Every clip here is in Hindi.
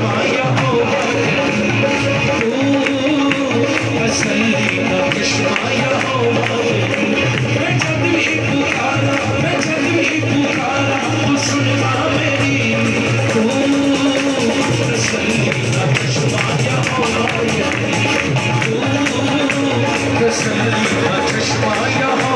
चश्माया हो तसल्ली का चश्माया हो मैं जब भी पुकारा तू सुनना मेरी तसल्ली का चश्माया हो तसल्ली का चश्माया हो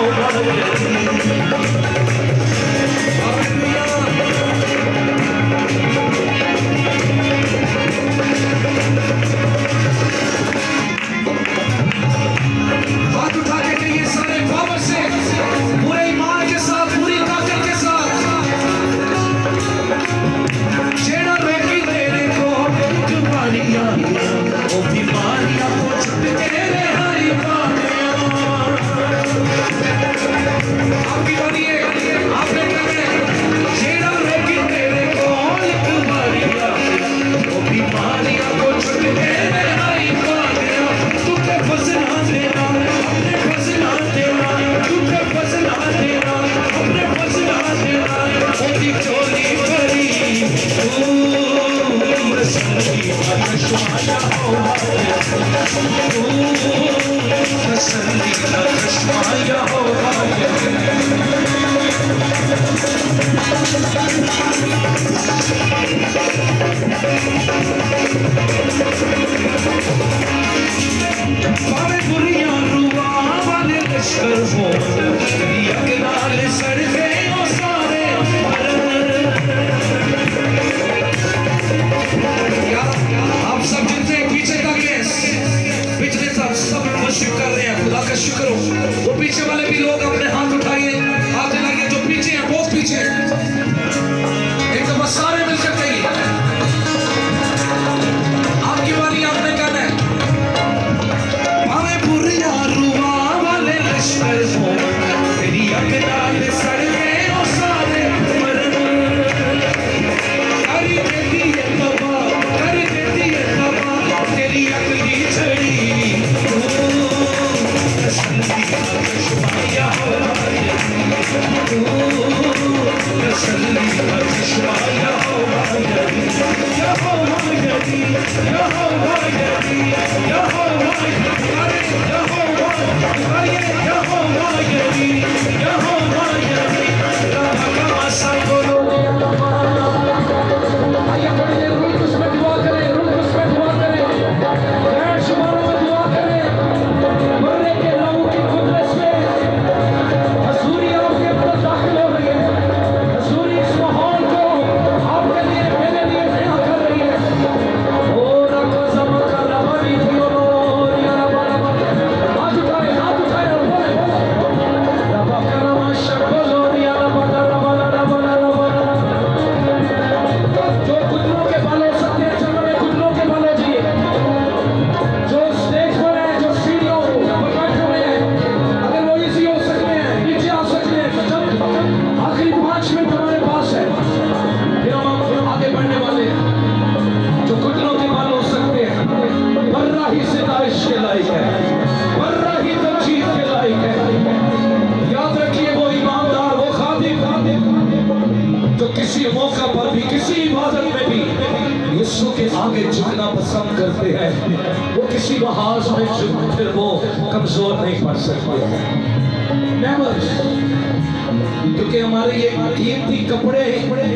क्योंकि हमारे ये कीमती कपड़े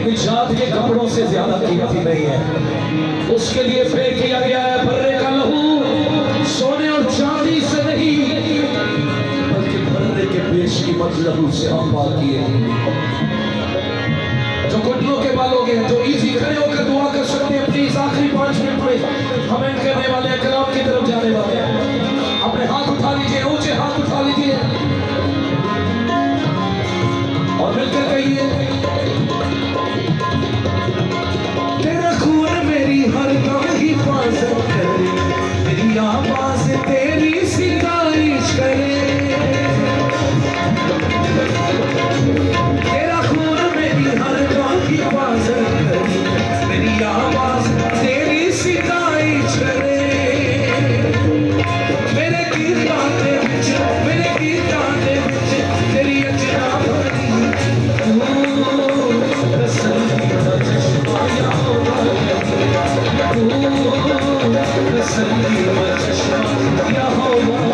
निजात के कपड़ों से ज्यादा कीमती नहीं है। उसके लिए फेंक किया गया है बर्रे का लहू, सोने और चांदी से नहीं बल्कि बर्रे के बेशकीमत लहू से हम बात किए। जो घुटनों के बालों के जो इजी खड़े होकर दुआ कर सकते हैं, प्लीज आखिरी 5 मिनट में हम एंड करने वाले हैं, कलाम की तरफ जाने वाले हैं। अपने हाथ उठा लीजिए, ऊंचे हाथ उठा लीजिए और मिलकर कहिए, तेरा खून मेरी हर दम हिफाजत करे, तेरी आवाज तेरी सितारिश करे। तेरा खून मेरी हर दम हिफाजत करे, तेरी आवाज तेरी सितारिश करे। संगीत चश्मा यहाँ